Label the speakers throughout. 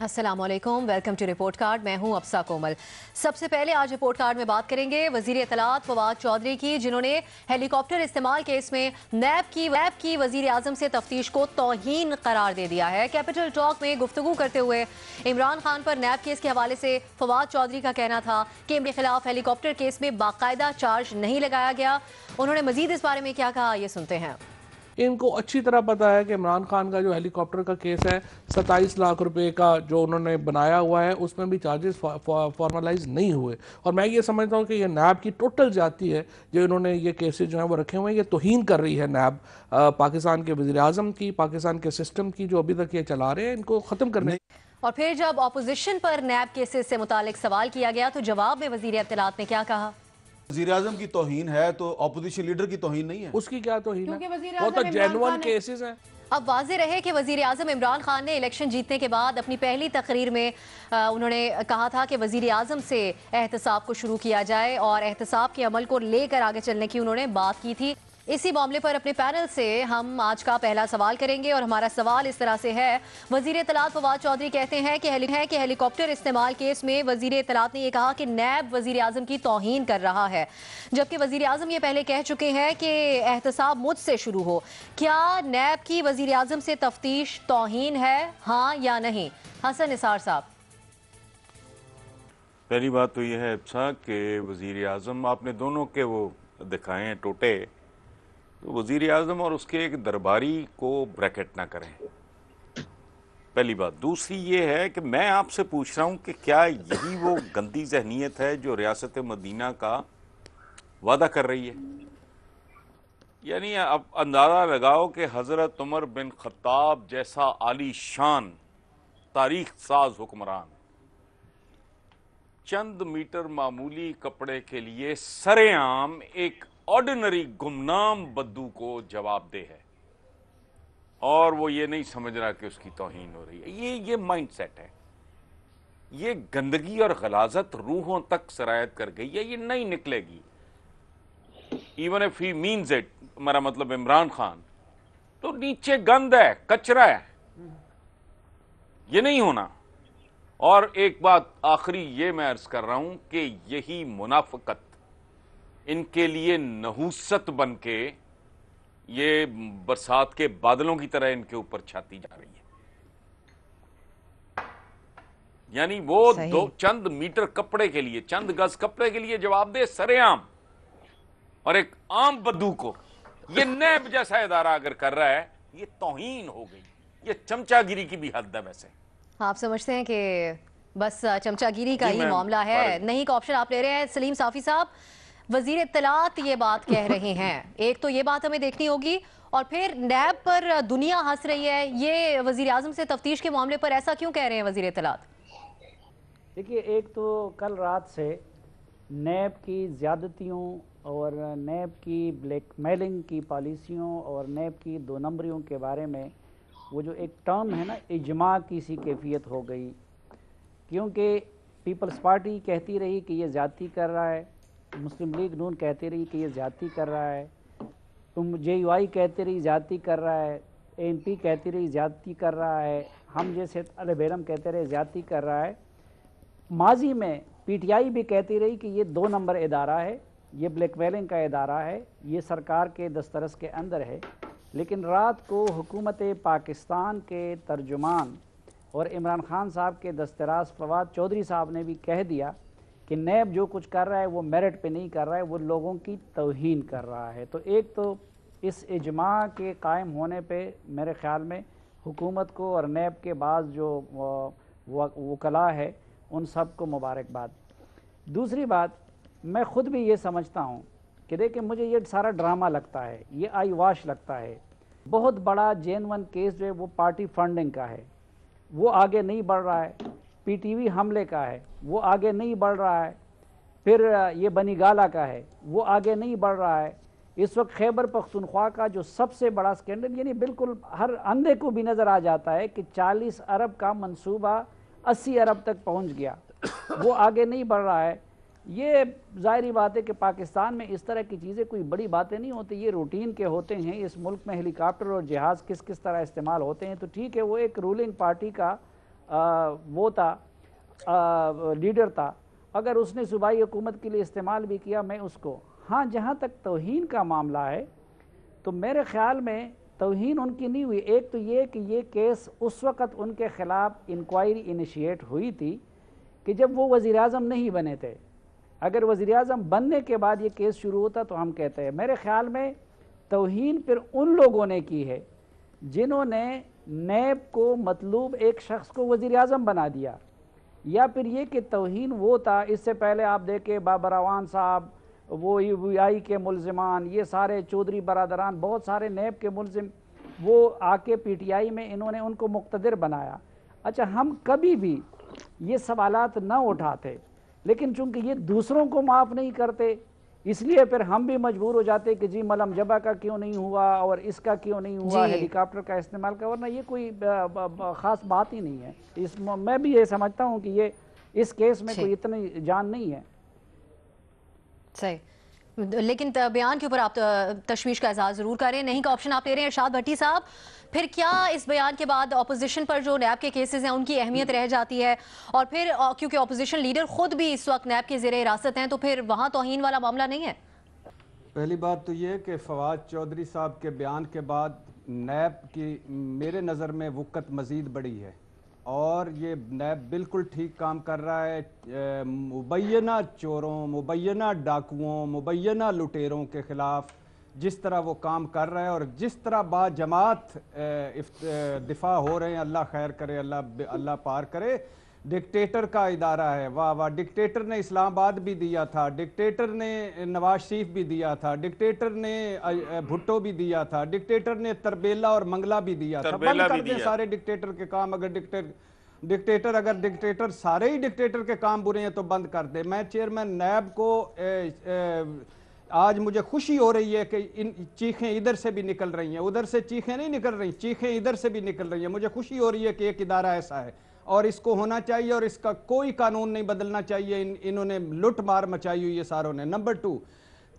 Speaker 1: अस्सलाम वालेकुम, welcome to report card. मैं हूं अफसा कोमल। सबसे पहले आज रिपोर्ट कार्ड में बात करेंगे वजीर इत्तलात फवाद चौधरी की, जिन्होंने हेलीकॉप्टर इस्तेमाल केस में नैब की वजीर आजम से तफ्तीश को तौहीन करार दे दिया है। कैपिटल टॉक में गुफ्तगू करते हुए इमरान खान पर नैब केस के हवाले से फवाद चौधरी का कहना था कि इनके खिलाफ हेलीकॉप्टर केस में बाकायदा चार्ज नहीं लगाया गया। उन्होंने मजीद इस बारे में क्या कहा, ये सुनते हैं।
Speaker 2: इनको अच्छी तरह पता है कि इमरान खान का जो हेलीकॉप्टर का केस है 27 लाख रुपए का जो उन्होंने बनाया हुआ है, उसमें भी चार्जेस फॉर्मलाइज नहीं हुए। और मैं ये समझता हूँ कि ये नैब की टोटल जाती है जो इन्होंने ये केसेस जो हैं वो रखे हुए हैं। ये तौहीन कर रही है नैब पाकिस्तान के वज़ीर आज़म की, पाकिस्तान के सिस्टम की जो अभी तक ये चला रहे हैं, इनको ख़त्म करने।
Speaker 1: और फिर जब अपोजिशन पर नैब केसेस से मुतालिक सवाल किया गया तो जवाब में वजीर इत्तलात ने क्या कहा।
Speaker 3: वज़ीर आज़म की तौहीन है तो अपोजिशन लीडर की तौहीन नहीं है।
Speaker 2: उसकी क्या तौहीन है,
Speaker 1: क्योंकि वज़ीर
Speaker 2: वो तो
Speaker 1: आज़म इमरान
Speaker 2: जेन्युइन
Speaker 1: खान ने
Speaker 2: केसेस हैं।
Speaker 1: अब वाज़ेह रहे कि वज़ीर आज़म इमरान खान ने इलेक्शन जीतने के बाद अपनी पहली तकरीर में उन्होंने कहा था कि वज़ीर आज़म से एहतसाब को शुरू किया जाए और एहतसाब के अमल को लेकर आगे चलने की उन्होंने बात की थी। इसी मामले पर अपने पैनल से हम आज का पहला सवाल करेंगे और हमारा सवाल इस तरह से है। वज़ीर इत्तलात फवाद चौधरी कहते हैं कि हेलीकॉप्टर इस्तेमाल केस में वज़ीर इत्तलात ने यह कहा कि नैब वज़ीर आज़म की तौहीन कर रहा है, जबकि वज़ीर आज़म ये पहले कह चुके हैं कि एहतसाब मुझसे शुरू हो। क्या नैब की वज़ीर आज़म से तफ्तीश तौहीन है, हाँ या नहीं? हसन निसार साहब।
Speaker 4: पहली बात तो यह है कि वज़ीर आज़म आपने दोनों के वो दिखाए हैं टोटे, तो वज़ीर आज़म और उसके एक दरबारी को ब्रैकेट ना करें, पहली बात। दूसरी ये है कि मैं आपसे पूछ रहा हूँ कि क्या यही वो गंदी जहनीत है जो रियासत मदीना का वादा कर रही है? यानी अब अंदाज़ा लगाओ कि हज़रत उमर बिन खत्ताब जैसा आली शान तारीख साज हुक्मरान चंद मीटर मामूली कपड़े के लिए सरेआम एक ऑर्डिनरी गुमनाम बद्दू को जवाब दे है, और वो ये नहीं समझ रहा कि उसकी तौहीन हो रही है। ये माइंड सेट है। ये गंदगी और गलाजत रूहों तक सरायत कर गई है, ये नहीं निकलेगी। Even if he means it, हमारा मतलब इमरान खान, तो नीचे गंद है, कचरा है, ये नहीं होना। और एक बात आखिरी ये मैं अर्ज कर रहा हूं कि यही मुनाफिकत इनके लिए नहूसत बन के ये बरसात के बादलों की तरह इनके ऊपर छाती जा रही है। यानी वो चंद मीटर कपड़े के लिए, चंद गज कपड़े के लिए जवाब दे सरेआम, और एक आम बद्दू को ये नैब जैसा इदारा अगर कर रहा है, ये तौहीन हो गई, ये चमचागिरी की भी हद है। वैसे
Speaker 1: आप समझते हैं कि बस चमचागिरी का ही मामला है, नहीं का ऑप्शन आप ले रहे हैं। सलीम साफी साहब, वजीर इत्तलात ये बात कह रहे हैं, एक तो ये बात हमें देखनी होगी, और फिर नैब पर दुनिया हंस रही है। ये वजीर आजम से तफ्तीश के मामले पर ऐसा क्यों कह रहे हैं वजीर इत्तलात?
Speaker 5: देखिए, एक तो कल रात से नैब की ज़्यादतियों और नैब की ब्लैकमेलिंग की पॉलिसियों और नैब की दो नंबरियों के बारे में वो जो एक टर्म है ना, इजमा की सी कैफियत हो गई। क्योंकि पीपल्स पार्टी कहती रही कि ये ज़्यादती कर रहा है, मुस्लिम लीग नून कहती रही कि ये ज़्यादती कर रहा है, तुम JUI कहती रही ज़्यादती कर रहा है, ANP कहती रही ज़्यादती कर रहा है, हम जैसे अलबेरम कहते रहे ज़्यादती कर रहा है। माजी में PTI भी कहती रही कि ये 2 नंबर इदारा है, ये ब्लैकमेलिंग का इदारा है, ये सरकार के दस्तरस के अंदर है। लेकिन रात को हुकूमत पाकिस्तान के तर्जुमान और इमरान खान साहब के दस्तराज फवाद चौधरी साहब ने भी कह दिया कि नैब जो कुछ कर रहा है वो मेरिट पे नहीं कर रहा है, वो लोगों की तौहीन कर रहा है। तो एक तो इस इजमा के कायम होने पे मेरे ख़्याल में हुकूमत को और नैब के बाद जो वकला है उन सब को मुबारकबाद। दूसरी बात, मैं ख़ुद भी ये समझता हूँ कि देखिए, मुझे ये सारा ड्रामा लगता है, ये आई वाश लगता है। बहुत बड़ा जेन्युइन केस जो है वो पार्टी फंडिंग का है, वो आगे नहीं बढ़ रहा है। PTV हमले का है, वो आगे नहीं बढ़ रहा है। फिर ये बनीगाला का है, वो आगे नहीं बढ़ रहा है। इस वक्त खैबर पख्तूनख्वा का जो सबसे बड़ा स्कैंडल, यानी बिल्कुल हर अंधे को भी नज़र आ जाता है कि 40 अरब का मंसूबा 80 अरब तक पहुंच गया, वो आगे नहीं बढ़ रहा है। ये ज़ाहिरी बात है कि पाकिस्तान में इस तरह की चीज़ें कोई बड़ी बातें नहीं होती, ये रूटीन के होते हैं। इस मुल्क में हेलीकॉप्टर और जहाज़ किस किस तरह इस्तेमाल होते हैं, तो ठीक है, वो एक रूलिंग पार्टी का وہ تھا لیڈر تھا، اگر اس نے صوبائی حکومت کے لیے استعمال بھی کیا میں اس کو، ہاں جہاں تک توہین کا معاملہ ہے تو میرے خیال میں توہین ان کی نہیں ہوئی. ایک تو یہ کہ یہ کیس اس وقت ان کے خلاف انکوائری انیشیٹ ہوئی تھی کہ جب وہ وزیر اعظم نہیں بنے تھے. اگر وزیر اعظم بننے کے بعد یہ کیس شروع ہوتا تو ہم کہتے ہیں. میرے خیال میں توہین پھر ان لوگوں نے کی ہے جنہوں نے نیب کو مطلوب ایک شخص کو وزیر اعظم بنا دیا، یا پھر یہ کہ توہین وہ تھا. اس سے پہلے آپ دیکھیں بابر اعوان صاحب، وہ وی آئی کے ملزمان، یہ سارے چودھری برادران، بہت سارے نیب کے ملزم، وہ آ کے پی ٹی آئی میں انہوں نے ان کو مقتدر بنایا. اچھا ہم کبھی بھی یہ سوالات نہ اٹھاتے، لیکن چونکہ یہ دوسروں کو معاف نہیں کرتے اس لیے پھر ہم بھی مجبور ہو جاتے کہ جی ملم جبہ کا کیوں نہیں ہوا اور اس کا کیوں نہیں ہوا، ہیلی کاپٹر کا استعمال کا، ورنہ یہ کوئی خاص بات ہی نہیں ہے. میں بھی یہ سمجھتا ہوں کہ یہ اس کیس میں کوئی اتنی جان نہیں ہے.
Speaker 1: صحیح، لیکن بیان کے اوپر آپ تشویش کا اظہار ضرور کر رہے ہیں. نہیں کا آپشن آپ لے رہے ہیں. ارشاد بھٹی صاحب، پھر کیا اس بیان کے بعد اپوزیشن پر جو نیب کے کیسز ہیں ان کی اہمیت رہ جاتی ہے؟ اور پھر کیونکہ اپوزیشن لیڈر خود بھی اس وقت نیب کے زیر حراست ہیں تو پھر وہاں توہین والا معاملہ نہیں ہے؟
Speaker 6: پہلی بات تو یہ کہ فواد چودھری صاحب کے بیان کے بعد نیب کی میرے نظر میں وقت مزید بڑی ہے، اور یہ نیب بالکل ٹھیک کام کر رہا ہے. مبینہ چوروں، مبینہ ڈاکوؤں، مبینہ لٹیروں کے خلاف جس طرح وہ کام کر رہا ہے اور جس طرح با جماعت دفاع ہو رہے ہیں، اللہ خیر کرے، اللہ پار کرے. ڈکٹیٹر کا ادارہ ہے، واہ واہ. ڈکٹیٹر نے اسلام آباد بھی دیا تھا، ڈکٹیٹر نے نواز شریف بھی دیا تھا، ڈکٹیٹر نے بھٹو بھی دیا تھا، ڈکٹیٹر نے تربیلا اور منگلہ بھی دیا تھا. بند کر دیں سارے ڈکٹیٹر کے کام. اگر ڈکٹیٹر سارے ہی ڈکٹیٹر کے کام برے ہیں تو بند کر دیں. میں چیئرمین نیب کو آج مجھے خوشی ہو رہی ہے کہ چیخیں ادھر سے بھی نکل رہی ہیں، ادھر سے چیخیں نہیں نکل رہی، چیخیں ادھر سے بھی نکل رہی ہیں. مجھے خوشی ہو رہی ہے کہ ایک ادارہ ایسا ہے اور اس کو ہونا چاہیے اور اس کا کوئی قانون نہیں بدلنا چاہیے. انہوں نے لٹ مار مچائی ہوئی ہے ساروں نے. نمبر 2،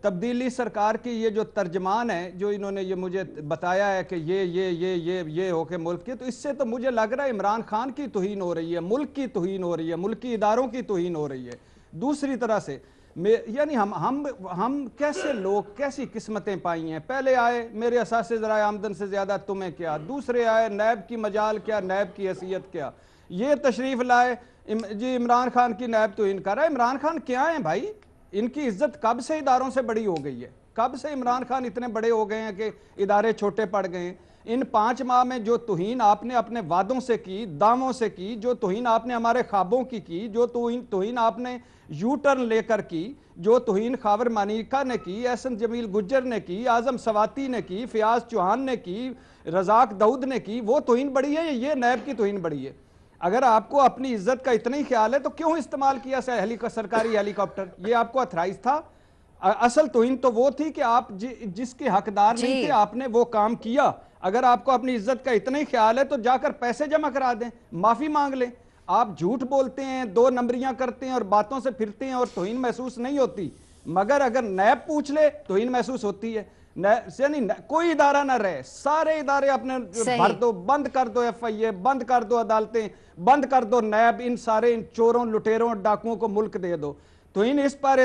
Speaker 6: تبدیلی سرکار کی یہ جو ترجمان ہے جو انہوں نے یہ مجھے بتایا ہے کہ یہ ہو کے ملک کی، تو اس سے تو مجھے لگ رہا ہے عمران خان کی توہین ہو رہی ہے، ملک کی توہین ہو رہی ہے، ملکی اداروں کی توہین ہو رہی ہے. دوسری طرح سے یعنی ہم کیسے لوگ کیسی قسمتیں پائی ہیں. پہلے آئے میرے اثاثے ذرائع آمدن سے زیادہ تمہیں کیا، دوسرے آئے نیب کی مجال کیا، نیب کی حیثیت کیا. یہ تشریف لائے جی عمران خان کی نیب توہین کر رہا ہے. عمران خان کیا ہیں بھائی؟ ان کی عزت کب سے اداروں سے بڑی ہو گئی ہے؟ کب سے عمران خان اتنے بڑے ہو گئے ہیں کہ ادارے چھوٹے پڑ گئے ہیں؟ ان 5 ماہ میں جو توہین آپ نے اپنے وعدوں سے کی، دعووں سے کی، جو توہین آپ نے ہمارے خوابوں کی، جو توہین آپ نے یو ٹرن لے کر کی، جو توہین خاور مانیکا نے کی، احسن جمیل گجر نے کی، اعظم سواتی نے کی، فیاض چوہان نے کی، رزاق داؤد نے کی، وہ توہین بڑی ہے یا یہ نیب کی توہین بڑی ہے؟ اگر آپ کو اپنی عزت کا اتنا ہی خیال ہے تو کیوں استعمال کیا سرکاری ہیلی کاپٹر؟ یہ آپ کو اتھرائز تھا؟ اصل توہین تو وہ تھی کہ آپ جس کے حقدار نہیں تھے آپ نے وہ کام کیا. اگر آپ کو اپنی عزت کا اتنا ہی خیال ہے تو جا کر پیسے جمع کرا دیں، معافی مانگ لیں. آپ جھوٹ بولتے ہیں، 2 نمبریاں کرتے ہیں اور باتوں سے پھرتے ہیں اور توہین محسوس نہیں ہوتی، مگر اگر نیب پوچھ لے توہین محسوس ہوتی ہے. یعنی کوئی ادارہ نہ رہے، سارے ادارے اپنے بھر دو، بند کر دو ایف آئی اے، بند کر دو عدالتیں، بند کر دو نیب. ان سارے چوروں، لٹیروں، ڈاکوؤں کو ملک دے دو. توہین اس پر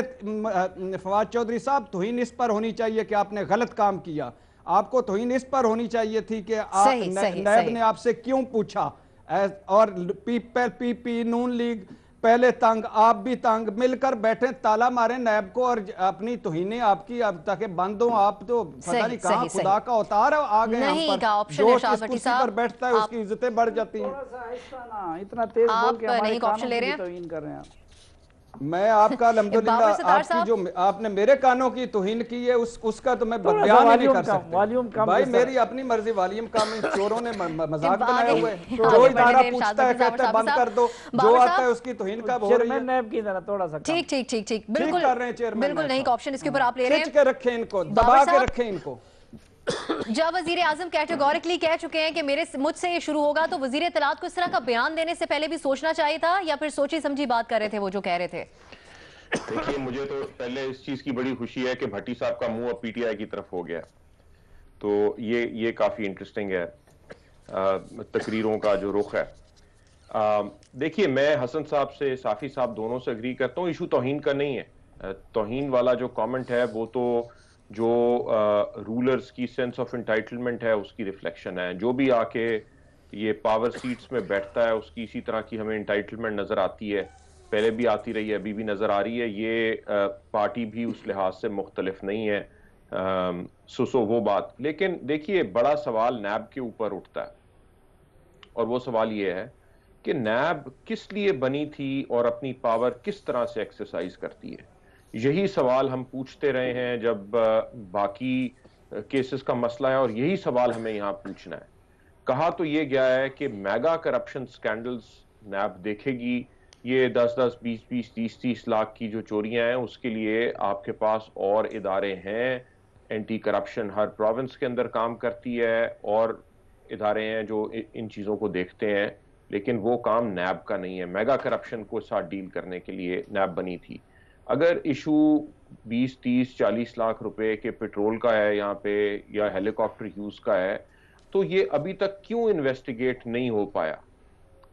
Speaker 6: فواد چودھری صاحب، توہین اس پر ہونی چاہیے کہ آپ نے غلط کام کیا. آپ کو توہین اس پر ہونی چاہیے تھی کہ نیب نے آپ سے کیوں پوچھا. اور پی پی نون لیگ پہلے تنگ، آپ بھی تنگ، مل کر بیٹھیں، تالا ماریں نیب کو اور اپنی توہینیں آپ کی اب تک بند ہوں. آپ تو پتہ نہیں کہاں خدا کا اوتار آ گئے ہم پر. جو کس کرسی پر بیٹھتا ہے اس کی عزتیں بڑھ جاتی ہیں.
Speaker 5: اتنا تیز بول کے ہمارے
Speaker 1: آپشن
Speaker 5: کانوں
Speaker 1: لے رہے
Speaker 5: کی
Speaker 1: ہیں.
Speaker 5: توہین کر رہے ہیں.
Speaker 6: میں آپ کا الحمدللہ آپ کی جو آپ نے میرے کانوں کی توہین کی ہے اس کا تو میں بیان ہی نہیں کر سکتا. بھائی میری اپنی مرضی، والیوم کم. چوروں نے مذاق بنایا ہوا ہے. جو ادارہ پوچھتا ہے کہتا ہے بند کر دو، جو آتا ہے اس کی توہین کب ہو رہی ہے.
Speaker 5: چیئرمین نیب کی ذرا تھوڑا سا
Speaker 1: ٹھیک ٹھیک ٹھیک ٹھیک
Speaker 6: ٹھیک
Speaker 1: بالکل
Speaker 6: کر رہے ہیں چیئرمین.
Speaker 1: بالکل نہیں کا آپشن اس کے اوپر آپ لے رہے ہیں.
Speaker 6: کھچ کے رکھیں ان کو، دبا کے رکھیں ان کو.
Speaker 1: جب وزیر اعظم کیٹیگوریکلی کہہ چکے ہیں کہ مجھ سے یہ شروع ہوگا تو وزیر اطلاعات کو اس طرح کا بیان دینے سے پہلے بھی سوچنا چاہیے تھا یا پھر سوچی سمجھی بات کر رہے تھے وہ جو کہہ رہے تھے؟
Speaker 7: دیکھیے مجھے تو پہلے اس چیز کی بڑی خوشی ہے کہ بھٹی صاحب کا منہ اب پی ٹی آئی کی طرف ہو گیا، تو یہ کافی انٹرسٹنگ ہے تقریروں کا جو رخ ہے. देखिए, मैं हसन साहब से, साफी साहब दोनों से एग्री करता हूँ। इशू तौहीन का नहीं है। तौहीन वाला जो कमेंट है वो तो जो रूलर्स की सेंस ऑफ एंटाइटलमेंट है उसकी रिफ्लेक्शन है। जो भी आके ये पावर सीट्स में बैठता है उसकी इसी तरह की हमें एंटाइटलमेंट नजर आती है, पहले भी आती रही है, अभी भी नजर आ रही है। ये पार्टी भी उस लिहाज से मुख्तलिफ नहीं है। सो वो बात। लेकिन देखिए, बड़ा सवाल नैब के ऊपर उठता है और वो सवाल ये है कि नैब किस लिए बनी थी और अपनी पावर किस तरह से एक्सरसाइज करती है। यही सवाल हम पूछते रहे हैं जब बाकी केसेस का मसला है, और यही सवाल हमें यहाँ पूछना है। कहा तो ये गया है कि मेगा करप्शन स्कैंडल्स नैब देखेगी, ये 10-10, 20-20, 30-30 लाख की जो चोरियां हैं उसके लिए आपके पास और इदारे हैं। एंटी करप्शन हर प्रोविंस के अंदर काम करती है और इदारे हैं जो इन चीज़ों को देखते हैं, लेकिन वो काम नैब का नहीं है। मेगा करप्शन को साथ डील करने के लिए नैब बनी थी। अगर इशू 20, 30, 40 लाख रुपए के पेट्रोल का है यहाँ पे या हेलीकॉप्टर यूज का है, तो ये अभी तक क्यों इन्वेस्टिगेट नहीं हो पाया?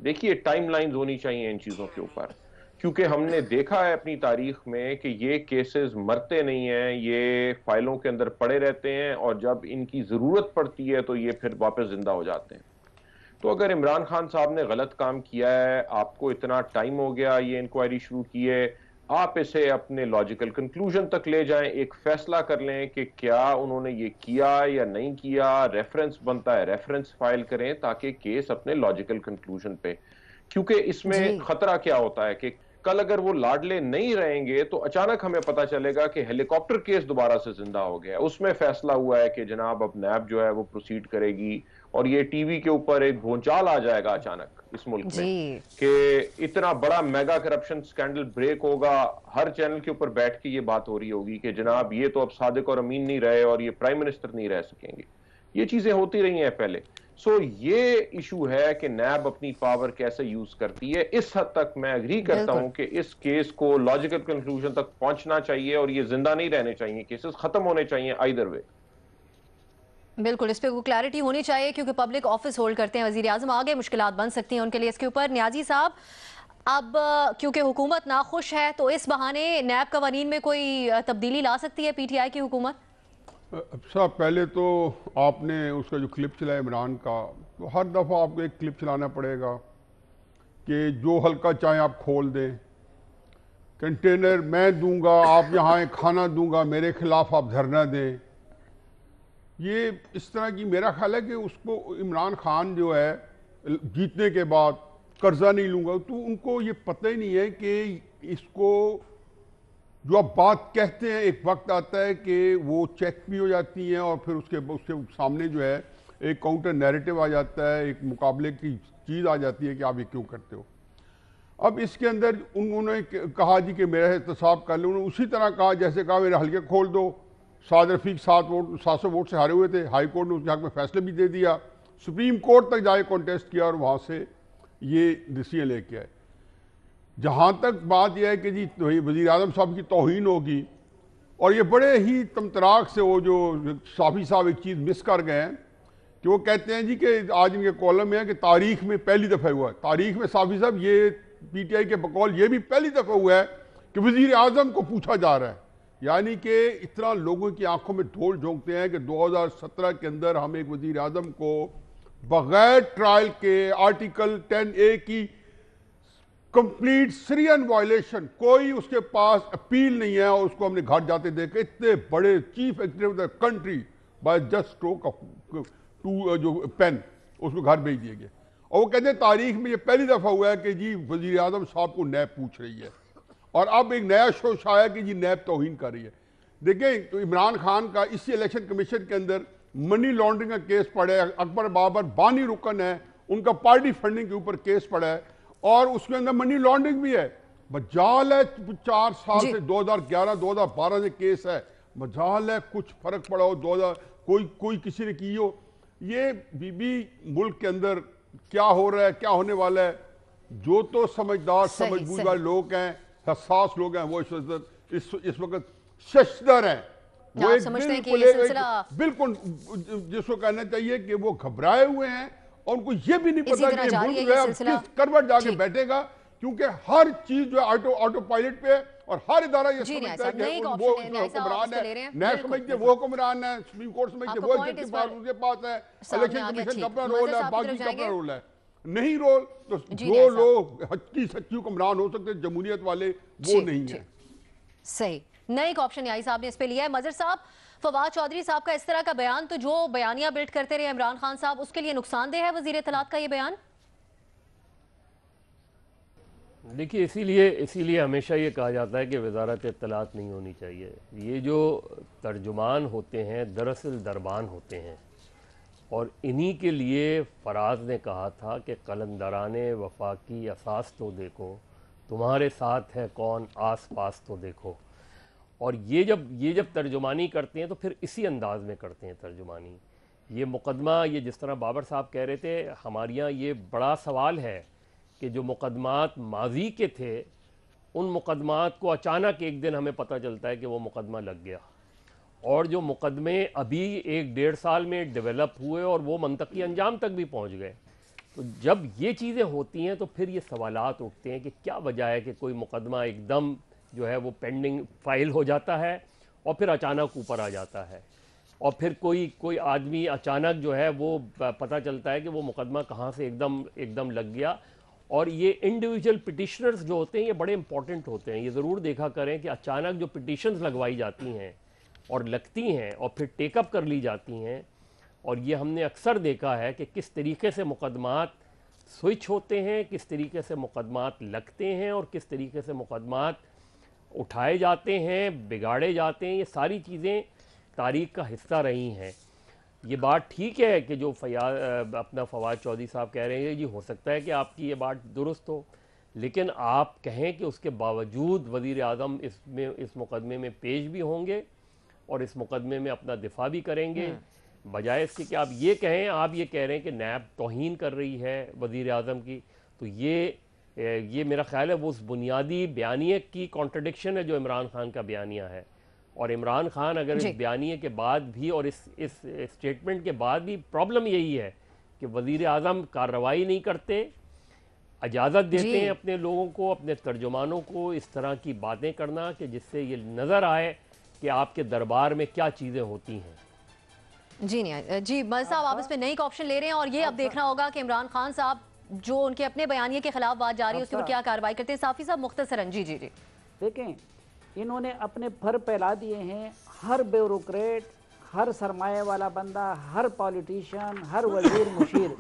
Speaker 7: देखिए, टाइमलाइंस होनी चाहिए इन चीजों के ऊपर, क्योंकि हमने देखा है अपनी तारीख में कि ये केसेस मरते नहीं हैं, ये फाइलों के अंदर पड़े रहते हैं और जब इनकी जरूरत पड़ती है तो ये फिर वापस जिंदा हो जाते हैं। तो अगर इमरान खान साहब ने गलत काम किया है, आपको इतना टाइम हो गया ये इंक्वायरी शुरू की है, आप इसे अपने लॉजिकल कंक्लूजन तक ले जाएं, एक फैसला कर लें कि क्या उन्होंने ये किया या नहीं किया। रेफरेंस बनता है, रेफरेंस फाइल करें ताकि केस अपने लॉजिकल कंक्लूजन पे, क्योंकि इसमें खतरा क्या होता है कि कल अगर वो लाडले नहीं रहेंगे तो अचानक हमें पता चलेगा कि हेलीकॉप्टर केस दोबारा से जिंदा हो गया। उसमें फैसला हुआ है कि जनाब अब नैब जो है वो प्रोसीड करेगी, और ये टीवी के ऊपर एक भूचाल आ जाएगा अचानक इस मुल्क में कि इतना बड़ा मेगा करप्शन स्कैंडल ब्रेक होगा। हर चैनल के ऊपर बैठ के ये बात हो रही होगी कि जनाब ये तो अब सादिक और अमीन नहीं रहे और ये प्राइम मिनिस्टर नहीं रह सकेंगे। ये चीजें होती रही हैं पहले। सो ये इशू है कि नैब अपनी पावर कैसे यूज करती है। इस हद तक मैं एग्री करता हूं कि इस केस को लॉजिकल कंक्लूजन तक पहुंचना चाहिए और ये जिंदा नहीं रहने चाहिए, केसेस खत्म होने चाहिए आइदर वे।
Speaker 1: बिल्कुल, इस पे कोई क्लैरिटी होनी चाहिए क्योंकि पब्लिक ऑफिस होल्ड करते हैं वजीर आजम, आगे मुश्किलात बन सकती हैं उनके लिए। इसके ऊपर न्याजी साहब, अब क्योंकि हुकूमत नाखुश है तो इस बहाने नैब कवानीन में कोई तब्दीली ला सकती है पीटीआई की हुकूमत?
Speaker 8: साहब, पहले तो आपने उसका जो क्लिप चलाया इमरान का, तो हर दफ़ा आपको एक क्लिप चलाना पड़ेगा कि जो हल्का चाहे आप खोल दें, कंटेनर मैं दूंगा, आप यहाँ एक खाना दूंगा, मेरे खिलाफ आप धरना दें। ये इस तरह की, मेरा ख्याल है कि उसको इमरान खान जो है जीतने के बाद कर्जा नहीं लूंगा, तो उनको ये पता ही नहीं है कि इसको जो आप बात कहते हैं एक वक्त आता है कि वो चेक भी हो जाती हैं और फिर उसके सामने जो है एक काउंटर नैरेटिव आ जाता है, एक मुकाबले की चीज़ आ जाती है कि आप ये क्यों करते हो। अब इसके अंदर उन्होंने कहा जी कि मेरा एहतसाब कर लो, उन्होंने उसी तरह कहा जैसे कहा मेरे हल्के खोल दो। साद रफीक 700 वोट से हारे हुए थे, हाई कोर्ट ने उसके हक में फैसले भी दे दिया, सुप्रीम कोर्ट तक जाके कॉन्टेस्ट किया और वहाँ से ये डिसीजन लेके आए। जहाँ तक बात यह है कि जी वज़ीर आज़म साहब की तौहीन होगी, और ये बड़े ही तमतराक से वो जो साफ़ी साहब एक चीज़ मिस कर गए हैं कि वो कहते हैं जी कि आज इनके कॉलम में है कि तारीख में पहली दफ़ा हुआ है। तारीख में साफ़ी साहब ये पीटीआई के बकौल ये भी पहली दफ़ा हुआ है कि वज़ीर आज़म को पूछा जा रहा है, यानी कि इतना लोगों की आंखों में धूल झोंकते हैं कि 2017 के अंदर हम एक वज़ीर आज़म को बगैर ट्रायल के आर्टिकल 10A की कंप्लीट सीरियन वायलेशन, कोई उसके पास अपील नहीं है, और उसको हमने घर जाते देखे इतने बड़े chief executive of the country by just stroke of टू जो पेन उसको घर भेज दिए गए। और वो कहते हैं तारीख में ये पहली दफ़ा हुआ है कि जी वज़ीर आज़म साहब को नैब पूछ रही है, और अब एक नया शोश आया कि जी नैब तौहीन कर रही है। देखें, तो इमरान खान का इसी इलेक्शन कमीशन के अंदर मनी लॉन्ड्रिंग का केस पड़ा है, अकबर बाबर बानी रुकन है, उनका पार्टी फंडिंग के ऊपर केस पड़ा है, और उसके अंदर मनी लॉन्ड्रिंग भी है। मजाल है 4 साल से 2011-2012 से केस है, मजाल है कुछ फर्क पड़ा हो, 2000 कोई किसी ने की हो। ये बीबी मुल्क के अंदर क्या हो रहा है, क्या होने वाला है, जो तो समझदार समझबूझ वाले लोग हैं, हसास लोग हैं, वो इस वक्त शशदर हैं। वो एक बिल्कुल जिसको कहना चाहिए कि वो घबराए हुए हैं और उनको ये भी नहीं
Speaker 1: इसी
Speaker 8: पता
Speaker 1: तरह
Speaker 8: कि
Speaker 1: जारी है
Speaker 8: मुल्क
Speaker 1: ये
Speaker 8: जो है
Speaker 1: सिलसिला।
Speaker 8: किस करवट जाके
Speaker 1: जी।
Speaker 8: बैठेगा, क्योंकि हर चीज जो है ऑटो पायलट पे है और हर इदारा ये
Speaker 1: जी, न्याय
Speaker 8: समझता है
Speaker 1: साहब, नई
Speaker 8: कि
Speaker 1: एक
Speaker 8: वो
Speaker 1: ऑप्शन है, न्याय साहब, आप
Speaker 8: हुक्मरान
Speaker 1: इसको ले रहे
Speaker 8: है,
Speaker 1: हैं।
Speaker 8: न्याय
Speaker 1: बिल्कुल,
Speaker 8: समझते वो हुक्मरान है, सुप्रीम कोर्ट समझते
Speaker 1: आपका
Speaker 8: वो
Speaker 1: पॉइंट इस
Speaker 8: एग्जीक्यूटिव
Speaker 1: पर
Speaker 8: उनके पास है,
Speaker 1: सामने
Speaker 8: इलेक्शन
Speaker 1: आ गया,
Speaker 8: कमीशन का
Speaker 1: ठीक।
Speaker 8: अपना
Speaker 1: मज़र
Speaker 8: रोल है,
Speaker 1: साहब की
Speaker 8: बाकी
Speaker 1: तरफ
Speaker 8: का अपना
Speaker 1: जाएंगे।
Speaker 8: रोल है। नहीं रोल तो
Speaker 1: जी,
Speaker 8: जो
Speaker 1: न्याय साहब।
Speaker 8: लोग हक्की सच्ची हुक्मरान हो सकते जमहूरियत वाले वो
Speaker 1: ठीक,
Speaker 8: नहीं
Speaker 1: ठीक।
Speaker 8: है।
Speaker 1: सही, नया एक ऑप्शन न्यायी साहब ने इस पे लिया है। मजर साहब, फवाद चौधरी साहब का इस तरह का बयान, तो जो बयानिया बिल्ड करते रहे इमरान खान साहब, उसके लिए नुकसानदेह है वजीर इत्तलात का ये बयान?
Speaker 9: देखिए, इसीलिए हमेशा ये कहा जाता है कि वजारत इत्तलात नहीं होनी चाहिए। ये जो तर्जुमान होते हैं दरअसल दरबान होते हैं, और इन्हीं के लिए फराज ने कहा था कि कलंदराने वफाकी असास तो देखो, तुम्हारे साथ है कौन आस पास तो देखो। और ये जब तर्जुमानी करते हैं तो फिर इसी अंदाज में करते हैं तर्जुमानी। ये मुकदमा, ये जिस तरह बाबर साहब कह रहे थे, हमारे यहाँ ये बड़ा सवाल है कि जो मुकदमात माजी के थे, उन मुकदमात को अचानक एक दिन हमें पता चलता है कि वो मुकदमा लग गया, और जो मुकदमे अभी 1-1.5 साल में डेवलप हुए और वो मंतकी अंजाम तक भी पहुंच गए। तो जब ये चीज़ें होती हैं तो फिर ये सवालात उठते हैं कि क्या वजह है कि कोई मुकदमा एकदम जो है वो पेंडिंग फाइल हो जाता है और फिर अचानक ऊपर आ जाता है, और फिर कोई आदमी अचानक जो है वो पता चलता है कि वो मुकदमा कहाँ से एकदम लग गया। और ये इंडिविजुअल पिटिशनर्स जो होते हैं ये बड़े इंपॉर्टेंट होते हैं। ये ज़रूर देखा करें कि अचानक जो पिटिशन्स लगवाई जाती हैं और लगती हैं और फिर टेकअप कर ली जाती हैं, और ये हमने अक्सर देखा है कि किस तरीके से मुकदमात स्विच होते हैं, किस तरीके से मुकदमात लगते हैं और किस तरीके से मुकदमात उठाए जाते हैं, बिगाड़े जाते हैं। ये सारी चीज़ें तारीख़ का हिस्सा रही हैं। ये बात ठीक है कि जो अपना फवाद चौधरी साहब कह रहे हैं, जी हो सकता है कि आपकी ये बात दुरुस्त हो, लेकिन आप कहें कि उसके बावजूद वज़ीर आज़म इस मुकदमे में पेश भी होंगे और इस मुकदमे में अपना दिफा भी करेंगे, बजाय इसके कि आप ये कहें, आप ये कह रहे हैं कि नैब तौहीन कर रही है वज़ीर आज़म की, तो ये मेरा ख्याल है वो उस बुनियादी बयानिए की कॉन्ट्रडिक्शन है जो इमरान खान का बयानिया है। और इमरान खान अगर इस बयानिए के बाद भी और इस स्टेटमेंट के बाद भी, प्रॉब्लम यही है कि वज़ीर आज़म कार्रवाई नहीं करते, इजाज़त देते हैं अपने लोगों को, अपने तर्जुमानों को इस तरह की बातें करना कि जिससे ये नज़र आए कि आपके दरबार में क्या चीज़ें होती हैं।
Speaker 1: जी नहीं जी, मज़र साहब आप इस पे नई एक ऑप्शन ले रहे हैं, और ये अब देखना होगा कि इमरान खान साहब जो उनके अपने बयानिए के खिलाफ बात जा रही है उसके ऊपर क्या कार्रवाई करते हैं। साफ़ी साहब मुख्तसरन। जी जी जी,
Speaker 5: देखें, इन्होंने अपने फर फैला दिए हैं। हर ब्यूरोक्रेट, हर सरमाए वाला बंदा, हर पॉलिटिशियन, हर वजीर मुशीर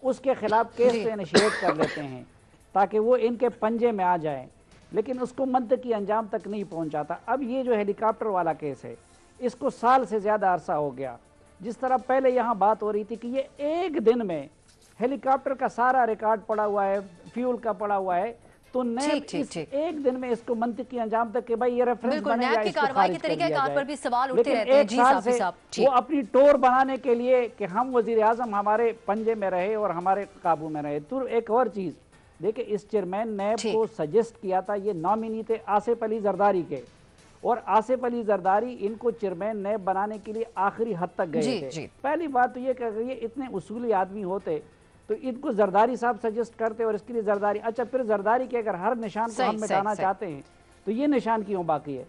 Speaker 5: उसके खिलाफ केस इनिशिएट कर लेते हैं ताकि वो इनके पंजे में आ जाए, लेकिन उसको मंतकी अंजाम तक नहीं पहुंचाता। अब ये जो हेलीकॉप्टर वाला केस है, इसको साल से ज़्यादा अरसा हो गया। जिस तरह पहले यहाँ बात हो रही थी कि ये एक दिन में हेलीकॉप्टर का सारा रिकॉर्ड पड़ा हुआ है, फ्यूल का पड़ा हुआ है, तो नैब एक दिन में इसको मंतकी अंजाम तक कि भाई ये रेफरेंस बनेगा,
Speaker 1: की कार्रवाई के तरीक़ाकार पर भी सवाल उठते रहते हैं। जी साफ़ी साहब,
Speaker 5: वो अपनी टोर बनाने के लिए कि हम वज़ीर आज़म हमारे पंजे में रहे और हमारे काबू में रहे। तो एक और चीज़ देखिए, इस चेयरमैन नैब को सजेस्ट किया था, ये नॉमिनी थे आसिफ अली जरदारी के, और आसिफ अली जरदारी इनको चेयरमैन नैब बनाने के लिए आखिरी हद तक गए थे। पहली बात तो ये कि ये इतने उसूली आदमी होते तो इनको जरदारी साहब सजेस्ट करते और इसके लिए जरदारी। अच्छा, फिर जरदारी के अगर हर निशान को हम मिटाना चाहते हैं तो ये निशान क्यों बाकी है?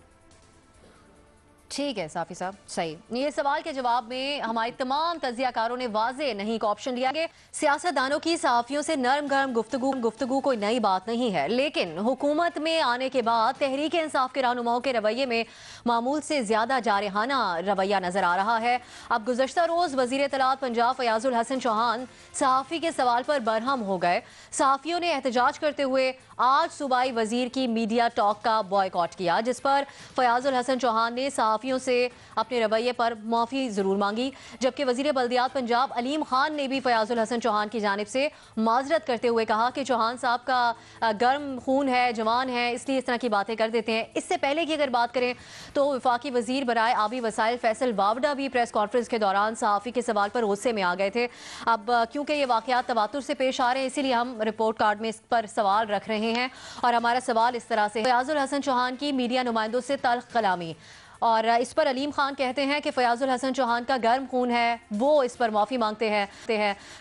Speaker 1: ठीक है साफ़ी साहब, सही। ये सवाल के जवाब में हमारे तमाम तजियाकारों ने वाज़े नहीं एक ऑप्शन लिया कि सियासतदानों की सहाफ़ियों से नरम गरम गुफ्तगू कोई नई बात नहीं है, लेकिन हुकूमत में आने के बाद तहरीक इंसाफ के रहनुमाओं के रवैये में मामूल से ज़्यादा जारहाना रवैया नज़र आ रहा है। अब गुज़श्ता रोज़ वज़ीर इत्तलात पंजाब फयाजुल हसन चौहान सहाफ़ी के सवाल पर बरहम हो गए। सहाफ़ियों ने एहतजाज करते हुए आज सूबाई वज़ीर की मीडिया टॉक का बॉयकॉट किया, जिस पर फयाजुल हसन चौहान ने सहाफ़ियों से अपने रवैये पर माफ़ी ज़रूर मांगी, जबकि वज़ीर बल्दियात पंजाब अलीम खान ने भी फयाजुल हसन चौहान की जानिब से माजरत करते हुए कहा कि चौहान साहब का गर्म खून है, जवान है, इसलिए इस तरह की बातें कर देते हैं। इससे पहले की अगर बात करें तो वफाकी वज़ीर बराए आबी वसाइल फैसल वावडा भी प्रेस कॉन्फ्रेंस के दौरान सहाफ़ी के सवाल पर गुस्से में आ गए थे। अब क्योंकि ये वाक़यात तवातुर से पेश आ रहे हैं, इसीलिए हम रिपोर्ट कार्ड में इस पर सवाल रख रहे हैं, और हमारा सवाल इस तरह से, फयाजुल हसन चौहान की मीडिया नुमाइंदों से तल्ख कलामी, اور اس پر علیم خان کہتے ہیں کہ فیاض الحسن چوہان کا گرم خون ہے، وہ اس پر معافی مانگتے ہیں۔